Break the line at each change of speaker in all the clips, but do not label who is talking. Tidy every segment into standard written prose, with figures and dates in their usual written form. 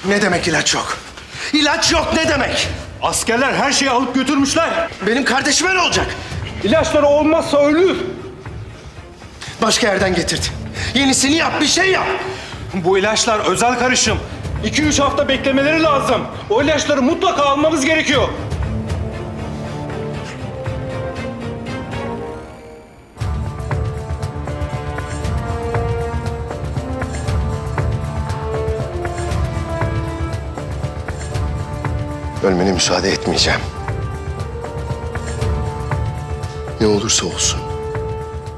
Ne demek ilaç yok? İlaç yok ne demek?
Askerler her şeyi alıp götürmüşler.
Benim kardeşime ne olacak?
İlaçları olmazsa ölür.
Başka yerden getirdi. Yenisini yap, bir şey yap.
Bu ilaçlar özel karışım. 2-3 hafta beklemeleri lazım. O ilaçları mutlaka almamız gerekiyor.
Ölmene müsaade etmeyeceğim. Ne olursa olsun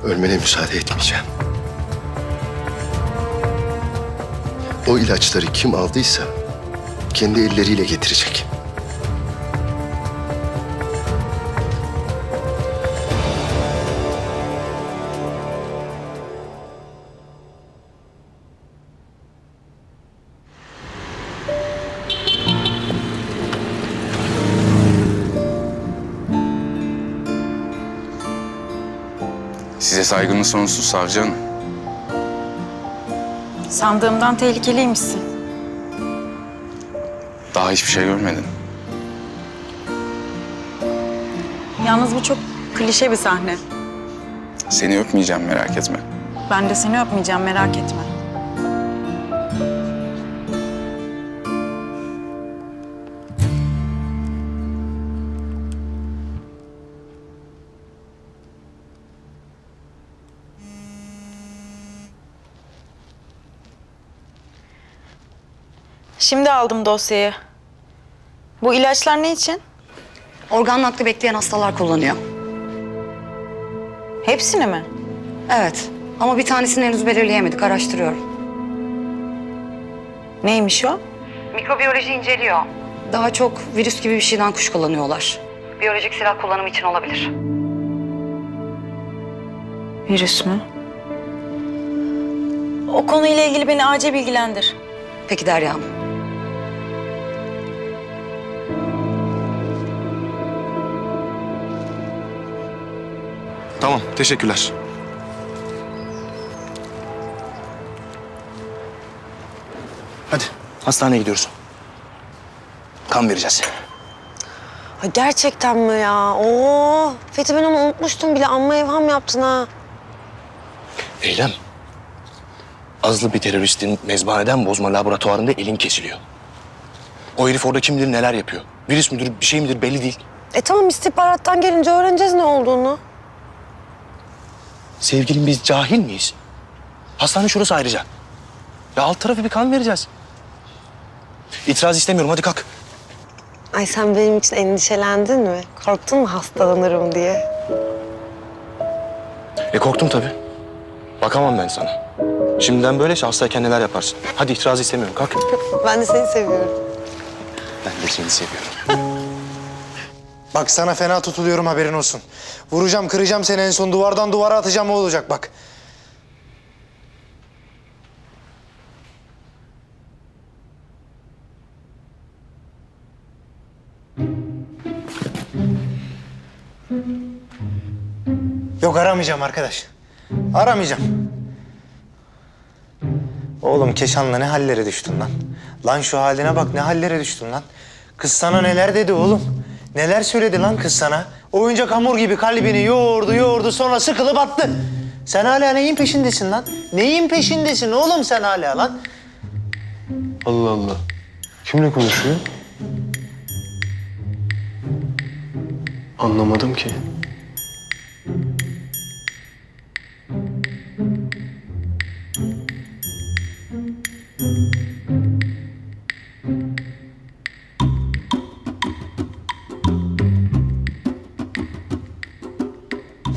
ölmene müsaade etmeyeceğim. O ilaçları kim aldıysa kendi elleriyle getirecek.
Size saygımız sonsuz savcı hanım.
Sandığımdan tehlikeliymişsin.
Daha hiçbir şey görmedin.
Yalnız bu çok klişe bir sahne.
Seni öpmeyeceğim, merak etme.
Ben de seni öpmeyeceğim, merak etme. Şimdi aldım dosyayı. Bu ilaçlar ne için?
Organ nakli bekleyen hastalar kullanıyor.
Hepsini mi?
Evet ama bir tanesini henüz belirleyemedik, araştırıyorum.
Neymiş o?
Mikrobiyoloji inceliyor. Daha çok virüs gibi bir şeyden kuşkulanıyorlar. Biyolojik silah kullanımı için olabilir.
Virüs mü? O konuyla ilgili beni acil bilgilendir.
Peki Derya Hanım.
Tamam, teşekkürler. Hadi, hastaneye gidiyoruz. Kan vereceğiz.
Ay gerçekten mi ya? Oo, Fethi ben onu unutmuştum bile. Amma evham yaptın ha.
Eylem. Azlı bir teröristin mezbaneden bozma laboratuvarında elin kesiliyor. O herif orada kim bilir neler yapıyor. Virüs müdür, bir şey midir belli değil.
Tamam istihbarattan gelince öğreneceğiz ne olduğunu.
Sevgilim biz cahil miyiz? Hastane şurası ayrıca. Ya alt tarafı bir kan vereceğiz. İtiraz istemiyorum, hadi kalk.
Ay sen benim için endişelendin mi? Korktun mu hastalanırım diye?
Korktum tabii. Bakamam ben sana. Şimdiden böyleyse hastayken neler yaparsın. Hadi itiraz istemiyorum, kalk.
Ben de seni seviyorum.
Ben de seni seviyorum.
Bak sana fena tutuluyorum haberin olsun. Vuracağım, kıracağım seni en son duvardan duvara atacağım o olacak bak. Yok aramayacağım arkadaş. Aramayacağım. Oğlum Keşan'la ne hallere düştün lan? Lan şu haline bak ne hallere düştün lan? Kız sana neler dedi oğlum? Neler söyledi lan kız sana? Oyuncak hamur gibi kalbini yoğurdu sonra sıkılıp attı. Sen hala neyin peşindesin lan? Neyin peşindesin oğlum sen hala lan?
Allah Allah. Kimle konuşuyor? Anlamadım ki.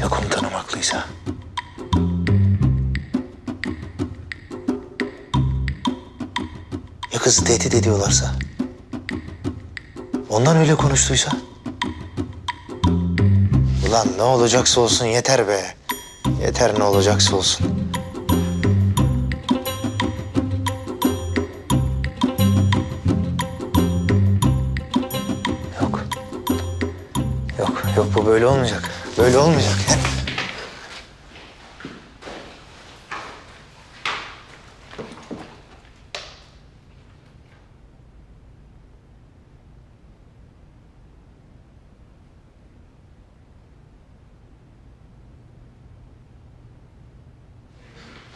Ya komutanım haklıysa? Ya kızı tehdit ediyorlarsa? Ondan öyle konuştuysa? Ulan ne olacaksa olsun yeter be. Yeter ne olacaksa olsun. Yok. Yok bu böyle olmayacak. Böyle olmayacak.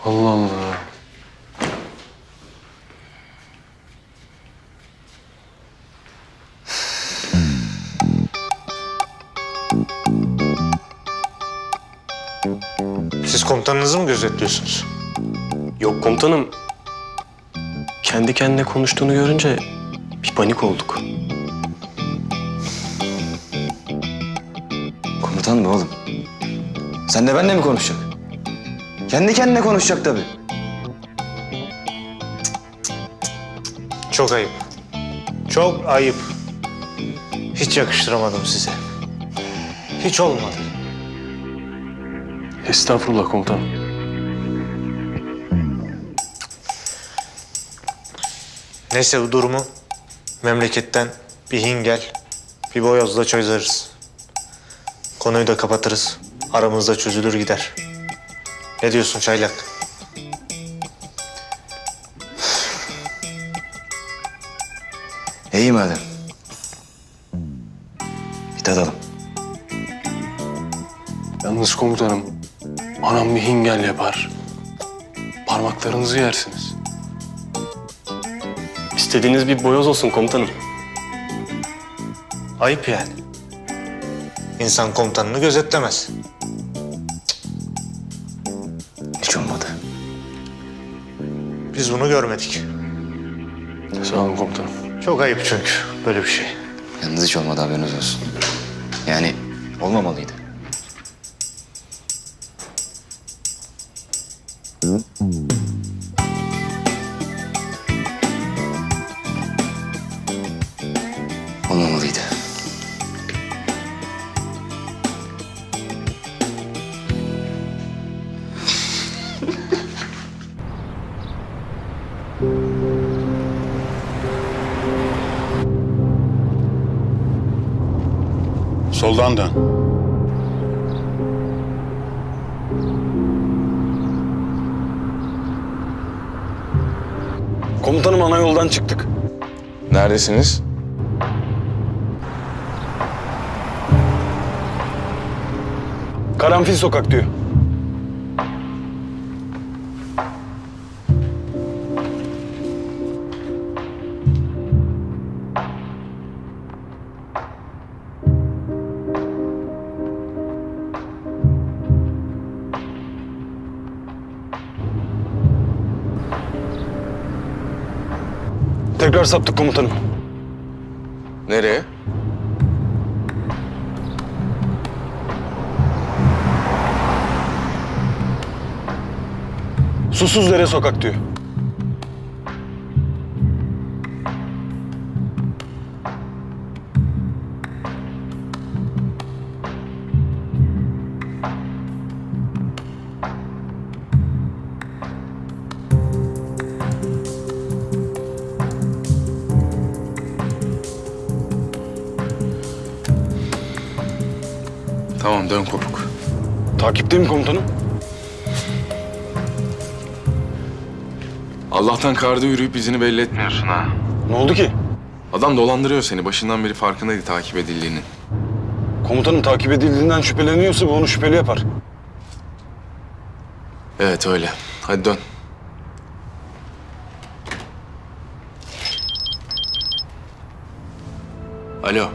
Allah Allah.
Siz komutanınızı mı gözetliyorsunuz?
Yok komutanım. Kendi kendine konuştuğunu görünce bir panik olduk.
Komutan mı oğlum? Sen de benimle mi konuşacak? Kendi kendine konuşacak tabii.
Çok ayıp. Çok ayıp. Hiç yakıştıramadım size. Hiç olmadı.
Estağfurullah komutanım.
Neyse bu durumu memleketten bir hingel, bir boyozla çözeriz. Konuyu da kapatırız. Aramızda çözülür gider. Ne diyorsun Çaylak?
İyi madem. Bir tadalım.
Yalnız komutanım, anam bir hingel yapar. Parmaklarınızı yersiniz. İstediğiniz bir boyoz olsun komutanım.
Ayıp yani. İnsan komutanını gözetlemez.
Hiç olmadı.
Biz bunu görmedik.
Sağ olun komutanım.
Çok ayıp çünkü böyle bir şey.
Yalnız hiç olmadı, haberiniz olsun. Yani olmamalıydı. Olmamalıydı.
Soldan dön.
Komutanım ana yoldan çıktık.
Neredesiniz?
Karanfil sokak diyor. Tekrar saptık komutanım.
Nereye?
Susuzdere sokak diyor.
Tamam, dön kopuk.
Takipteyim komutanım.
Allah'tan karda yürüyüp izini belli etmiyorsun ha.
Ne oldu ki?
Adam dolandırıyor seni. Başından beri farkındaydı takip edildiğinin.
Komutanım takip edildiğinden şüpheleniyorsa bu onu şüpheli yapar.
Evet öyle. Hadi dön. Alo.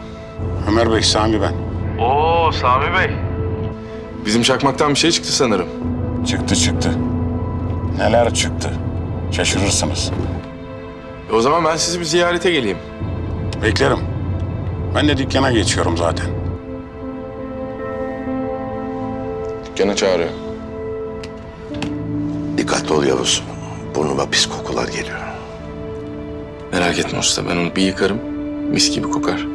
Ömer Bey, Sami ben.
Oo Sami Bey. Bizim çakmaktan bir şey çıktı sanırım.
Çıktı. Neler çıktı? Şaşırırsınız.
O zaman ben sizi bir ziyarete geleyim.
Beklerim. Ben de dükkana geçiyorum zaten.
Dükkana çağırıyor.
Dikkatli ol Yavuz. Burnuma pis kokular geliyor.
Merak etme usta, ben onu bir yıkarım. Mis gibi kokar.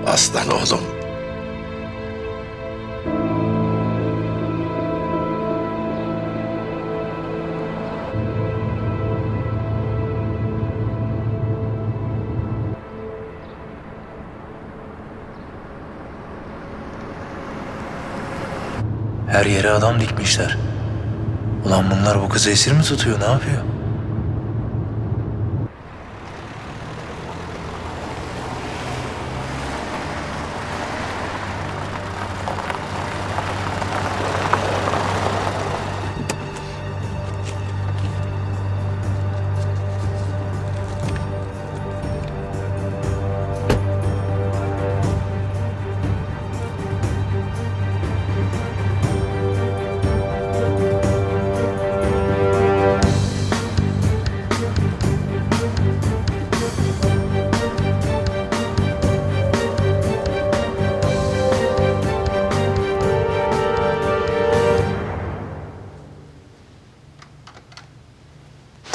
Aslan oğlum.
Her yere adam dikmişler. Ulan bunlar bu kızı esir mi tutuyor, ne yapıyor?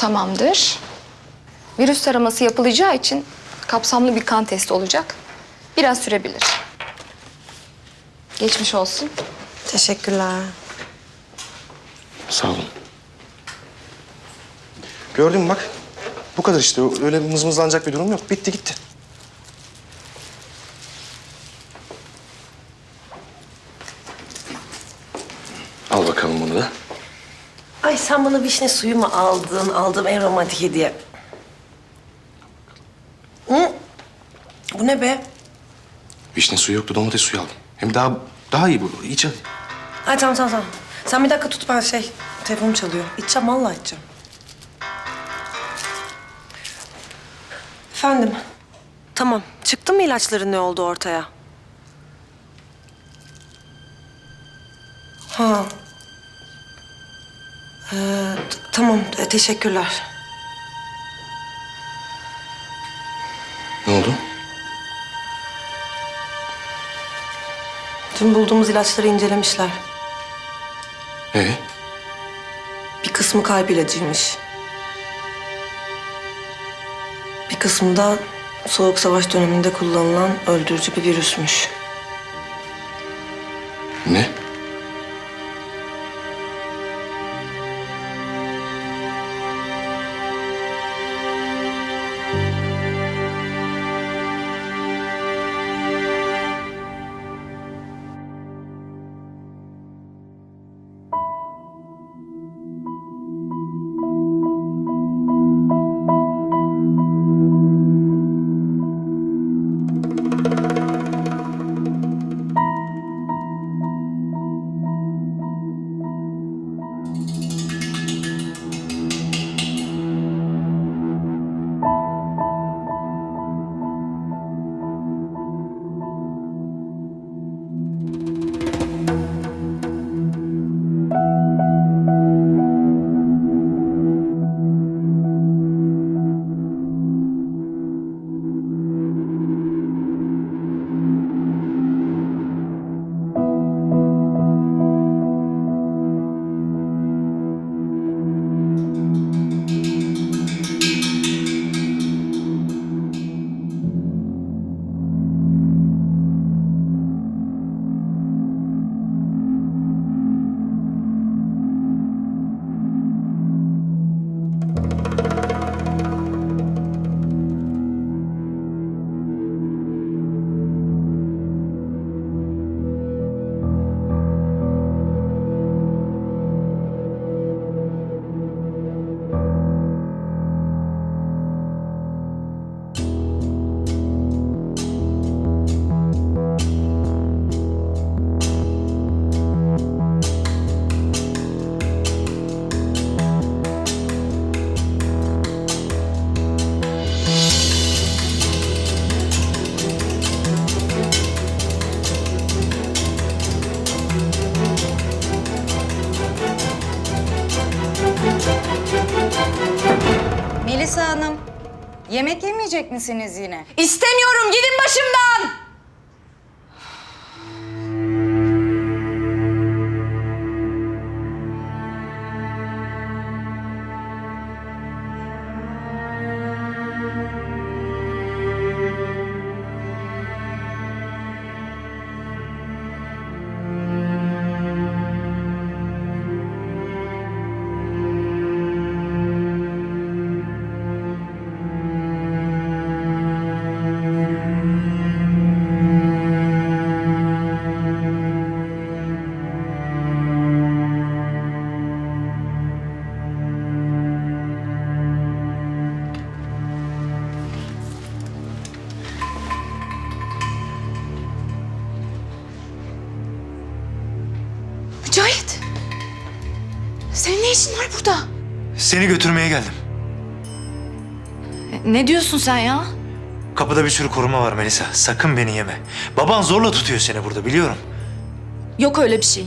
Tamamdır. Virüs taraması yapılacağı için kapsamlı bir kan testi olacak. Biraz sürebilir. Geçmiş olsun.
Teşekkürler.
Sağ olun. Gördün mü bak. Bu kadar işte. Öyle mızmızlanacak bir durum yok. Bitti gitti. Al bakalım bunu da.
Ay sen bana vişne suyu mu aldın? Aldığım en romantik hediye. Hı? Bu ne be?
Vişne suyu yoktu, domates suyu aldım. Hem daha iyi bu. İç hadi.
Ay tamam. Sen bir dakika tut, ben telefonum çalıyor. İçeceğim, vallahi içeceğim. Efendim? Tamam. Çıktı mı ilaçların, ne oldu ortaya? Ha. Tamam, teşekkürler.
Ne oldu?
Dün bulduğumuz ilaçları incelemişler. Bir kısmı kalp ilacıymış. Bir kısmı da Soğuk Savaş döneminde kullanılan öldürücü bir virüsmüş.
Ne?
Melisa Hanım, yemek yemeyecek misiniz yine?
İstemiyorum, gidin başımdan! Mücahit! Senin ne işin var burada?
Seni götürmeye geldim.
Ne diyorsun sen ya?
Kapıda bir sürü koruma var Melisa. Sakın beni yeme. Baban zorla tutuyor seni burada, biliyorum.
Yok öyle bir şey.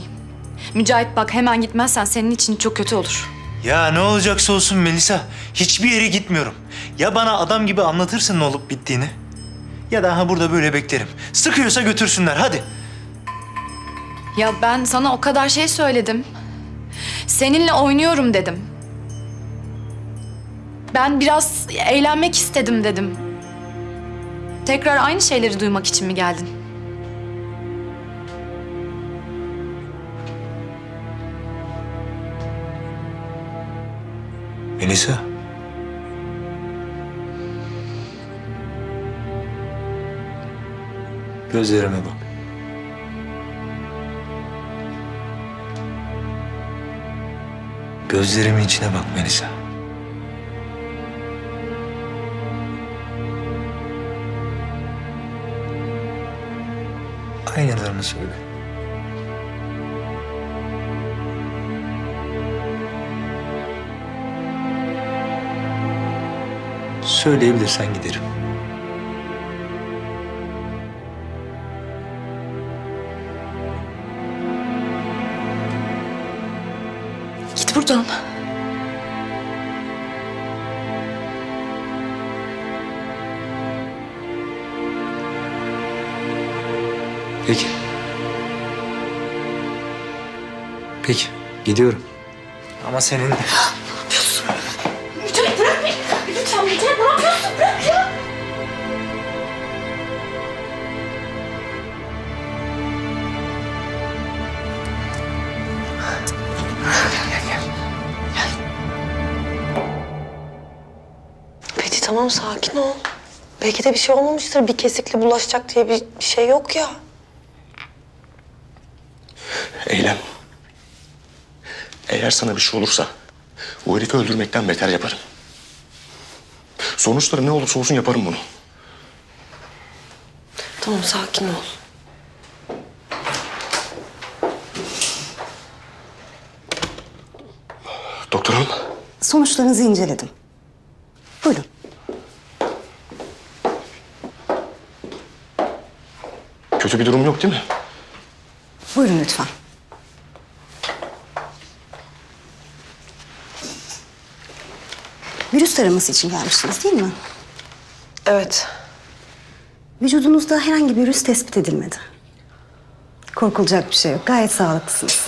Mücahit bak, hemen gitmezsen senin için çok kötü olur.
Ya ne olacaksa olsun Melisa. Hiçbir yere gitmiyorum. Ya bana adam gibi anlatırsın ne olup bittiğini. Ya da burada böyle beklerim. Sıkıyorsa götürsünler, hadi.
Ya ben sana o kadar şey söyledim. Seninle oynuyorum dedim. Ben biraz eğlenmek istedim dedim. Tekrar aynı şeyleri duymak için mi geldin?
Melisa. Gözlerime bak. Gözlerimin içine bak Melisa. Aynalarını söyle. Söyleyebilirsen giderim.
Git buradan.
Peki. Peki, gidiyorum. Ama senin...
Mücahit bırak beni. Lütfen Mücahit, ne yapıyorsun? Bırak ya.
Fethi tamam sakin ol. Belki de bir şey olmamıştır. Bir kesikle bulaşacak diye bir şey yok ya.
Eylem. Eğer sana bir şey olursa o herifi öldürmekten beter yaparım. Sonuçları ne olursa olsun yaparım bunu.
Tamam sakin ol.
Doktor hanım.
Sonuçlarınızı inceledim. Buyurun.
Kötü bir durum yok değil mi?
Buyurun lütfen. Virüs taraması için gelmişsiniz değil mi?
Evet.
Vücudunuzda herhangi bir virüs tespit edilmedi. Korkulacak bir şey yok. Gayet sağlıklısınız.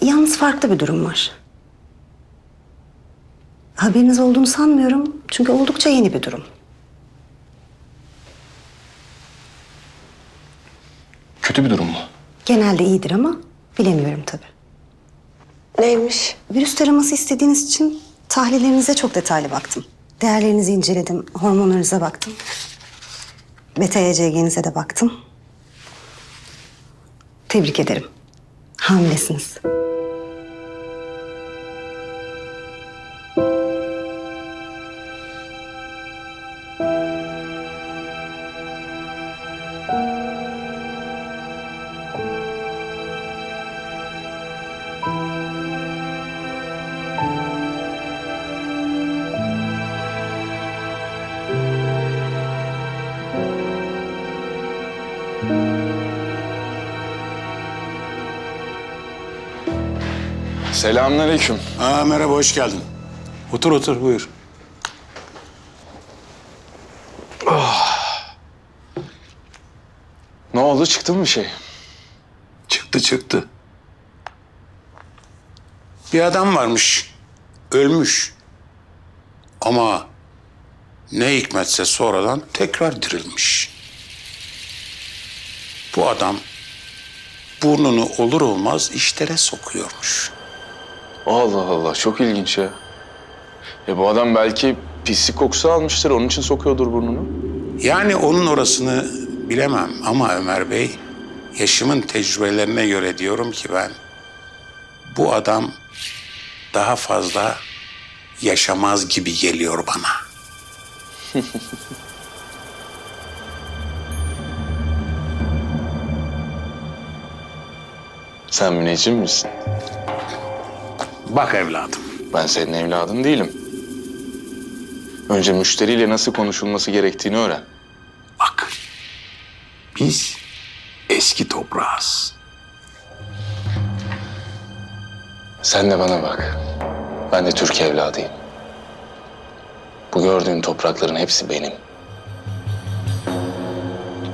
Yalnız farklı bir durum var. Haberiniz olduğunu sanmıyorum. Çünkü oldukça yeni bir durum.
Kötü bir durum mu?
Genelde iyidir ama bilemiyorum tabii.
Neymiş?
Virüs taraması istediğiniz için tahlillerinize çok detaylı baktım. Değerlerinizi inceledim, hormonlarınıza baktım. Beta-ECG'nize de baktım. Tebrik ederim. Hamilesiniz.
Selamünaleyküm.
Merhaba, hoş geldin. Otur otur, buyur.
Ne oldu? Çıktı mı bir şey?
Çıktı. Bir adam varmış, ölmüş. Ama ne hikmetse sonradan tekrar dirilmiş. Bu adam burnunu olur olmaz işlere sokuyormuş.
Allah Allah, çok ilginç ya. Bu adam belki pislik kokusu almıştır, onun için sokuyordur burnunu.
Yani onun orasını bilemem ama Ömer Bey, yaşımın tecrübelerine göre diyorum ki ben, bu adam daha fazla yaşamaz gibi geliyor bana.
Sen müneccim misin?
Bak evladım.
Ben senin evladın değilim. Önce müşteriyle nasıl konuşulması gerektiğini öğren.
Bak, biz eski toprağız.
Sen de bana bak. Ben de Türk evladıyım. Bu gördüğün toprakların hepsi benim.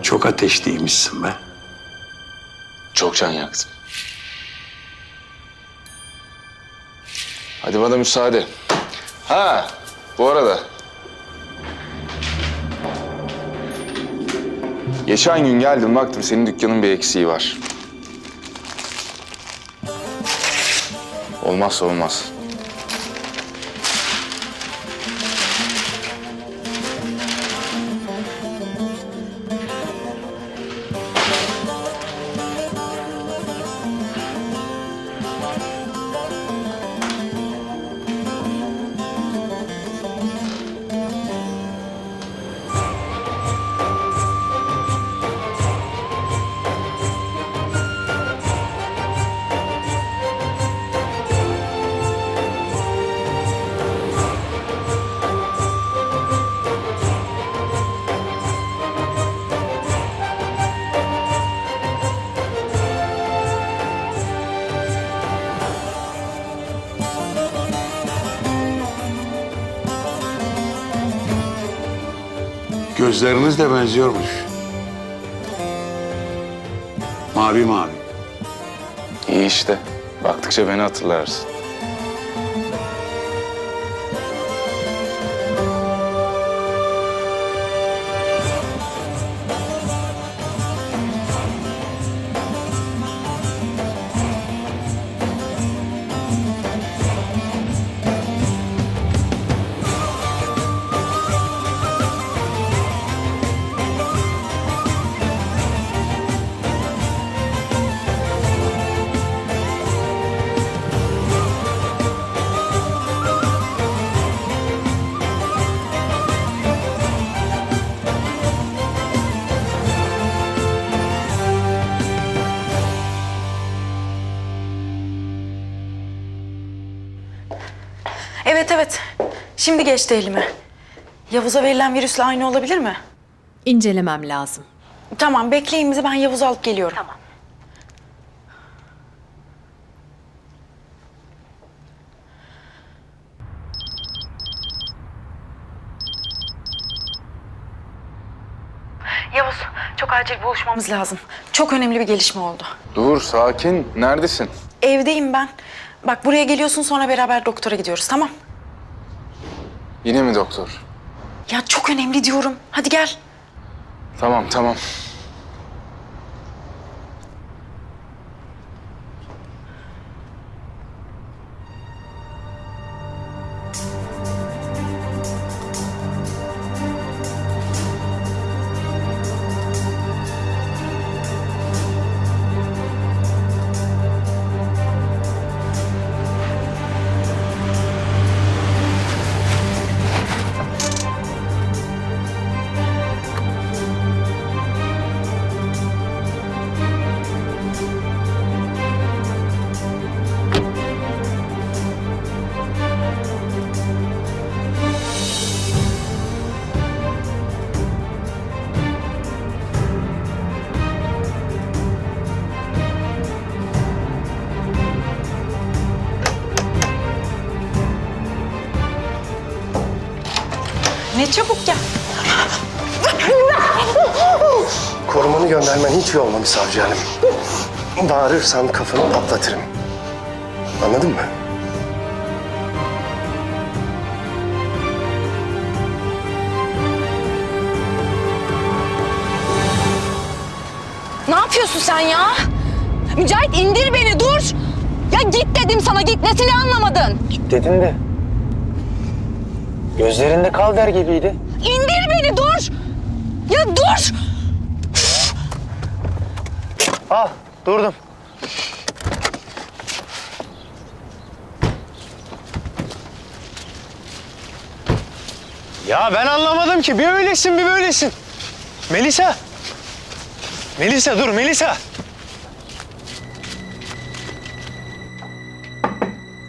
Çok ateşliymişsin be.
Çok can yaktım. Hadi bana müsaade. Ha, bu arada. Geçen gün geldim baktım senin dükkanın bir eksiği var. Olmazsa olmaz.
Gözleriniz de benziyormuş. Mavi mavi.
İyi işte. Baktıkça beni hatırlarsın.
Evet. Şimdi geçti elime. Yavuz'a verilen virüsle aynı olabilir mi?
İncelemem lazım.
Tamam, bekleyin bizi. Ben Yavuz'u alıp geliyorum. Tamam. Yavuz, çok acil buluşmamız lazım. Çok önemli bir gelişme oldu.
Dur, sakin. Neredesin?
Evdeyim ben. Bak buraya geliyorsun, sonra beraber doktora gidiyoruz, tamam?
Yine mi doktor?
Ya çok önemli diyorum. Hadi gel.
Tamam.
Ne çabuk gel.
Korumanı göndermen hiç iyi olmamış savcı hanım. Bağırırsan kafanı patlatırım. Anladın mı?
Ne yapıyorsun sen ya? Mücahit indir beni, dur! Ya git dedim sana, gitmesini anlamadın.
Git dedin de. Gözlerinde kal der gibiydi.
İndir beni, dur! Ya dur!
Al, durdum. Ya ben anlamadım ki. Bir öylesin, bir böylesin. Melisa. Melisa dur, Melisa.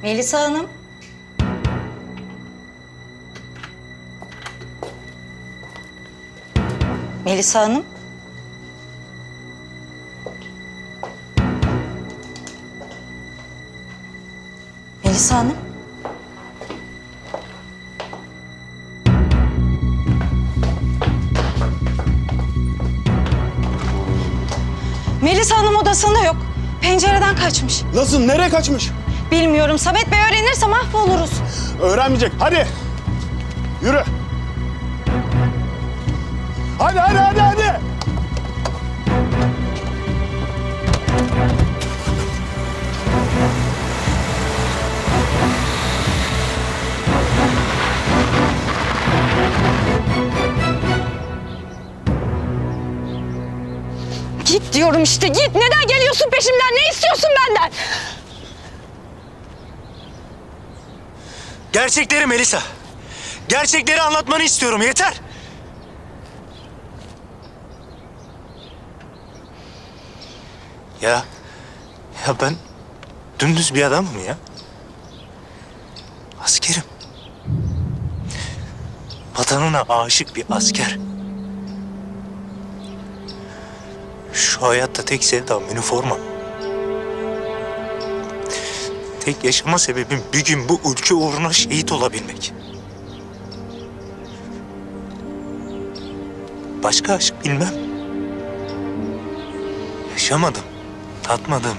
Melisa Hanım. Melisa Hanım. Melisa Hanım. Melisa Hanım odasında.
odasında yok. Pencereden kaçmış.
Nasıl? Nereye kaçmış?
Bilmiyorum. Samet Bey öğrenirse mahvoluruz.
Öğrenmeyecek. Hadi. Yürü. Hadi.
Git diyorum işte git. Neden geliyorsun peşimden? Ne istiyorsun benden?
Gerçekleri Melisa. Gerçekleri anlatmanı istiyorum. Yeter. Ya ben dümdüz bir adamım ya. Askerim. Vatanına aşık bir asker. Şu hayatta tek sevdam üniforma. Tek yaşama sebebim bir gün bu ülke uğruna şehit olabilmek. Başka aşk bilmem. Yaşamadım, tatmadım.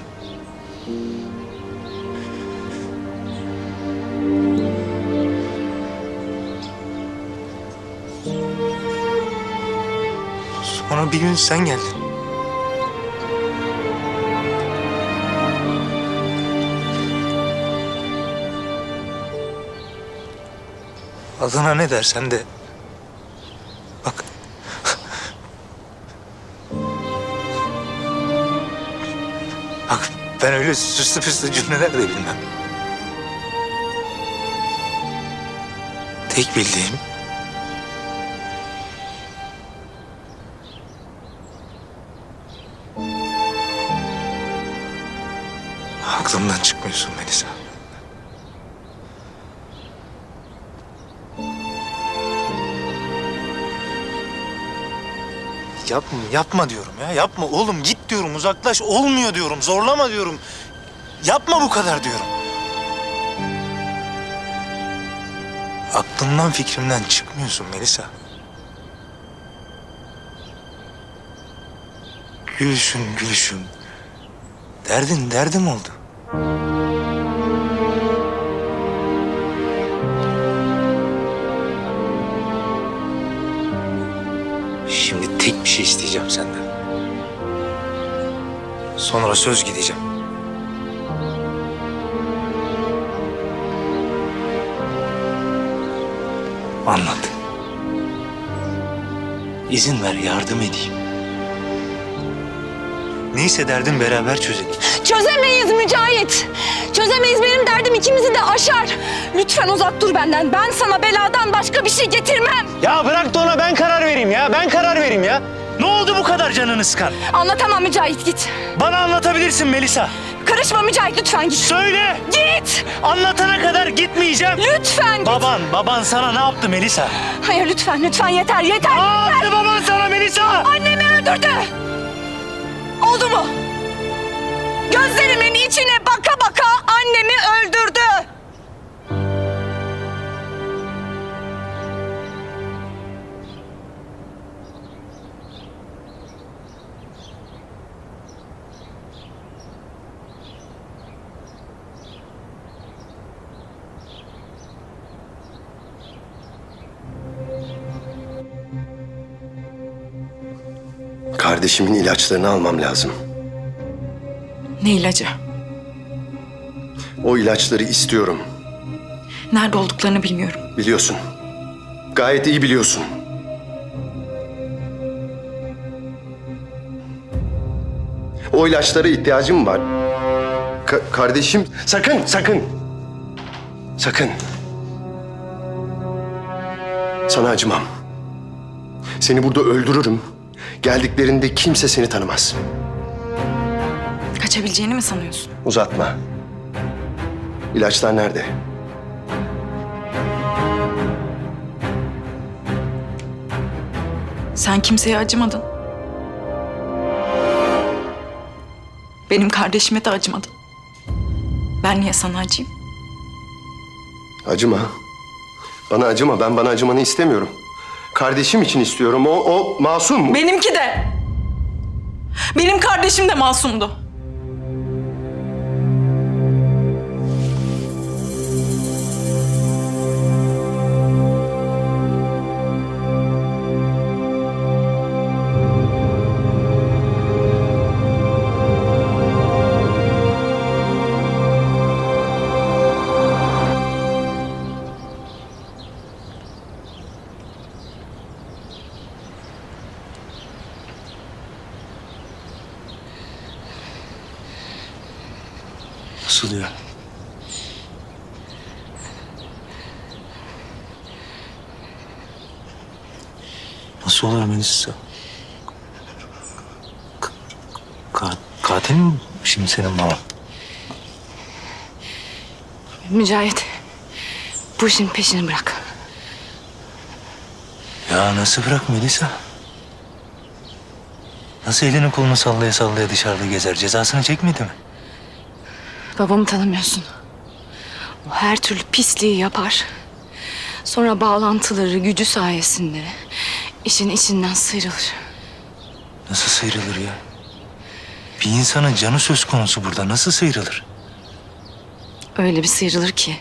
Sonra bir gün sen geldin. Adına ne dersen de bak. Bak ben öyle süslü püslü cümleler de bilmem. Tek bildiğim aklımdan çıkmıyorsun Melisa. Yapma diyorum ya. Yapma oğlum git diyorum uzaklaş. Olmuyor diyorum zorlama diyorum. Yapma bu kadar diyorum. Aklımdan fikrimden çıkmıyorsun Melisa. Gülüşün. Derdim oldu. Şimdi tek bir şey isteyeceğim senden. Sonra söz gideceğim. Anlat. İzin ver yardım edeyim. Neyse derdin beraber çözelim.
Çözemeyiz Mücahit. Çözemeyiz, benim derdim ikimizi de aşar. Lütfen uzak dur benden. Ben sana beladan başka bir şey getirmem.
Ya bırak da ona ben karar vereyim ya. Ne oldu bu kadar canını sıkan?
Anlatamam Mücahit, git.
Bana anlatabilirsin Melisa.
Karışma Mücahit, lütfen git.
Söyle.
Git.
Anlatana kadar gitmeyeceğim.
Lütfen git.
Baban sana ne yaptı Melisa?
Hayır lütfen yeter.
Ne yaptı baban sana Melisa?
Annemi öldürdü. Oldu mu? Gözlerimin içine baka baka annemi öldürdü.
Kardeşimin ilaçlarını almam lazım.
Ne ilacı?
O ilaçları istiyorum.
Nerede olduklarını bilmiyorum.
Biliyorsun. Gayet iyi biliyorsun. O ilaçlara ihtiyacım var. Kardeşim sakın. Sakın. Sana acımam. Seni burada öldürürüm. Geldiklerinde kimse seni tanımaz.
Kaçabileceğini mi sanıyorsun?
Uzatma. İlaçlar nerede?
Sen kimseye acımadın. Benim kardeşime de acımadın. Ben niye sana acıyım?
Acıma. Bana acıma. Ben bana acımanı istemiyorum. Kardeşim için istiyorum. O masum.
Benimki de. Benim kardeşim de masumdu.
Nasıl ya? Nasıl olur Melisa? Katil mi şimdi senin baba?
Mücahit, bu işin peşini bırak.
Ya nasıl bırak Melisa? Nasıl elini kolunu sallaya sallaya dışarıda gezer? Cezasını çekmedi mi?
Babamı tanımıyorsun. O her türlü pisliği yapar. Sonra bağlantıları, gücü sayesinde işin içinden sıyrılır.
Nasıl sıyrılır ya? Bir insanın canı söz konusu burada. Nasıl sıyrılır?
Öyle bir sıyrılır ki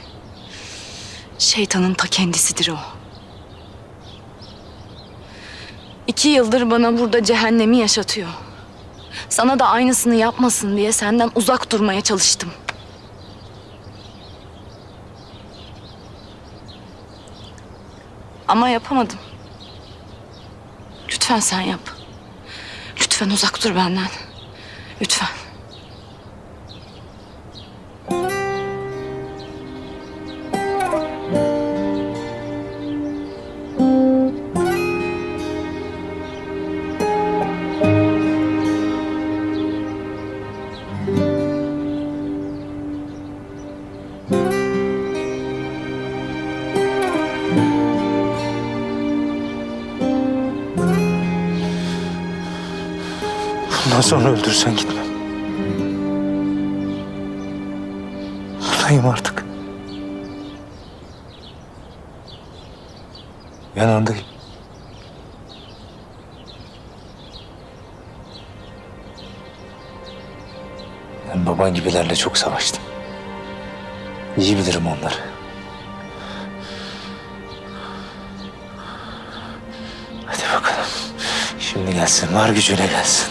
şeytanın ta kendisidir o. 2 yıldır bana burada cehennemi yaşatıyor. Sana da aynısını yapmasın diye senden uzak durmaya çalıştım. Ama yapamadım. Lütfen sen yap. Lütfen uzak dur benden. Lütfen.
Bundan sonra öldürsen gitmem. Buradayım artık. Yanındayım. Ben baban gibilerle çok savaştım. İyi bilirim onları. Hadi bakalım. Şimdi gelsin, var gücüne gelsin.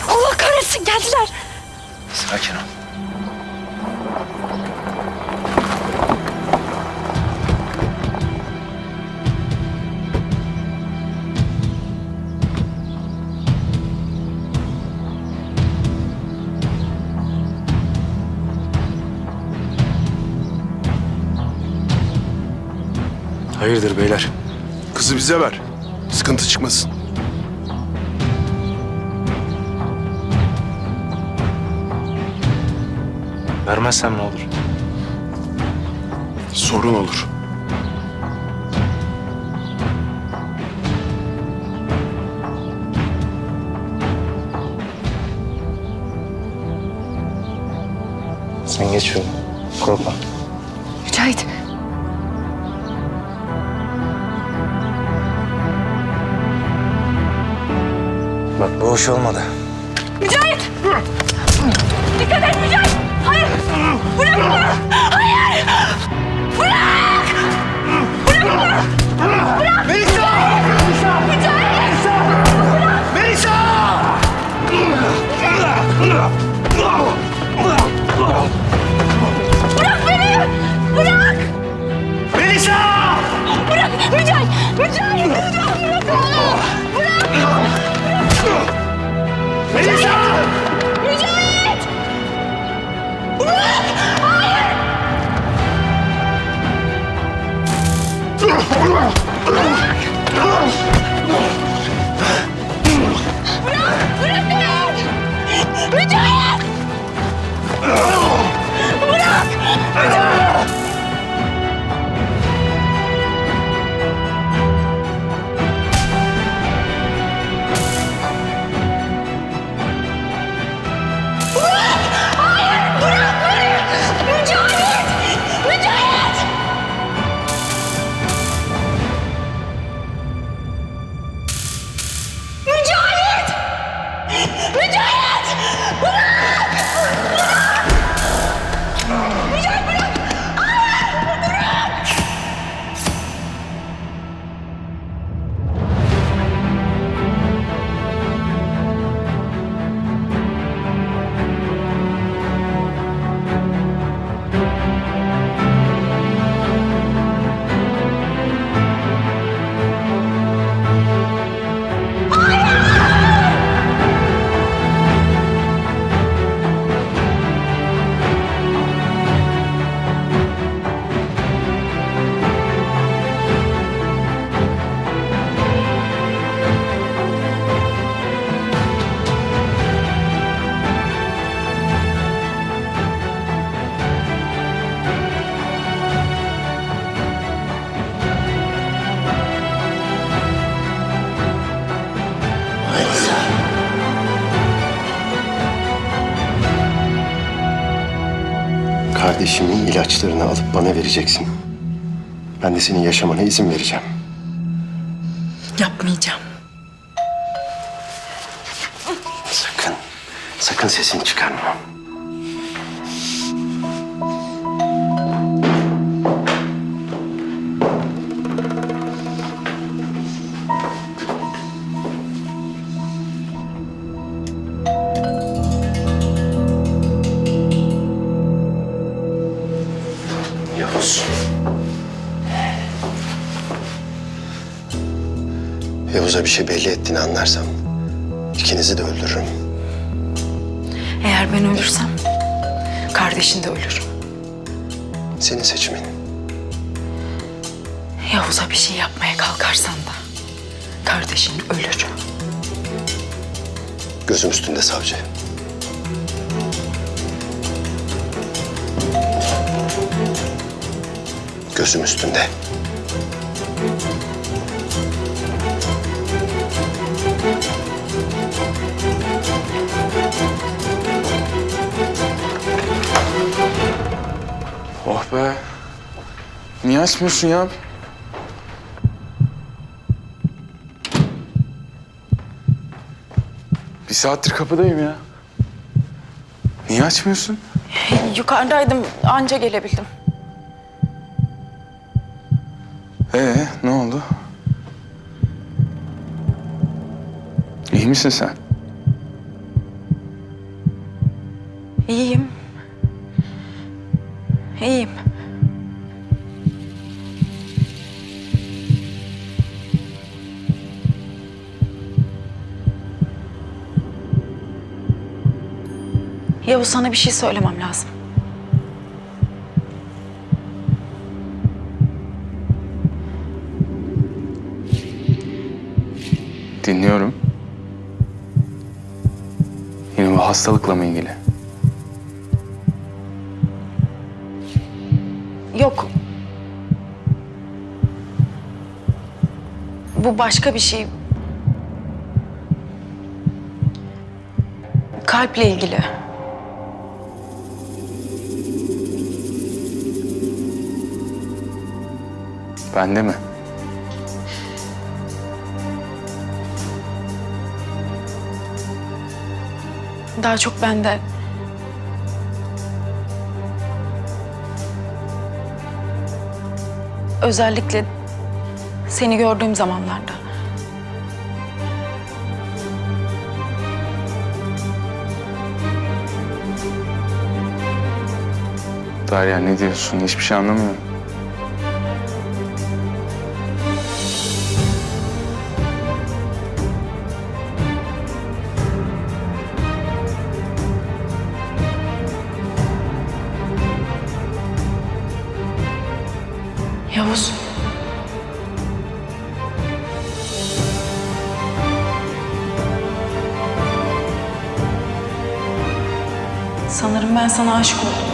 Allah kahretsin, geldiler.
Sakin ol. Hayırdır beyler?
Kızı bize ver. Sıkıntı çıkmasın.
Vermezsem ne olur?
Sorun olur.
Sen geç şöyle. Korkma.
Mücahit.
Bak bu hoş olmadı.
Mücahit! Dikkat et Mücahit! Hayır! Bırakma! Hayır! Bırak! Bırakma! Bırak!
Melisa!
Mücahit!
Melisa!
Bırak beni! Bırak!
Melisa!
Bırak! Mücahit! Mücahit! Mücahit! Bırak onu! Bırak!
Melisa!
Mücahit! Bırak! Hayır! Bırak beni! Mücahit! Bırak! Mücahit! Hayır! Bırak beni! Mücahit! Mücahit! Mücahit! Mücahit! Bırak! Bırak!
Kardeşimin ilaçlarını alıp bana vereceksin. Ben de senin yaşamana izin vereceğim.
Yapmayacağım.
Sakın sesini çıkarma. Yavuz. Yavuz'a bir şey belli ettiğini anlarsam ikinizi de öldürürüm.
Eğer ben ölürsem kardeşin de ölür.
Senin seçimin.
Yavuz'a bir şey yapmaya kalkarsan da kardeşin ölür.
Gözüm üstünde savcı. Gözüm üstünde.
Oh be. Niye açmıyorsun ya? Bir saattir kapıdayım ya. Niye açmıyorsun?
Yukarıdaydım, anca gelebildim.
Ne oldu? İyi misin sen?
İyiyim. İyiyim. Yavuz, sana bir şey söylemem lazım.
Dinliyorum. Yine bu hastalıkla mı ilgili?
Yok. Bu başka bir şey. Kalple ilgili.
Bende mi?
Daha çok bende. Özellikle seni gördüğüm zamanlarda.
Derya, ne diyorsun? Hiçbir şey anlamıyorum.
Yavuz. Sanırım ben sana aşık oldum.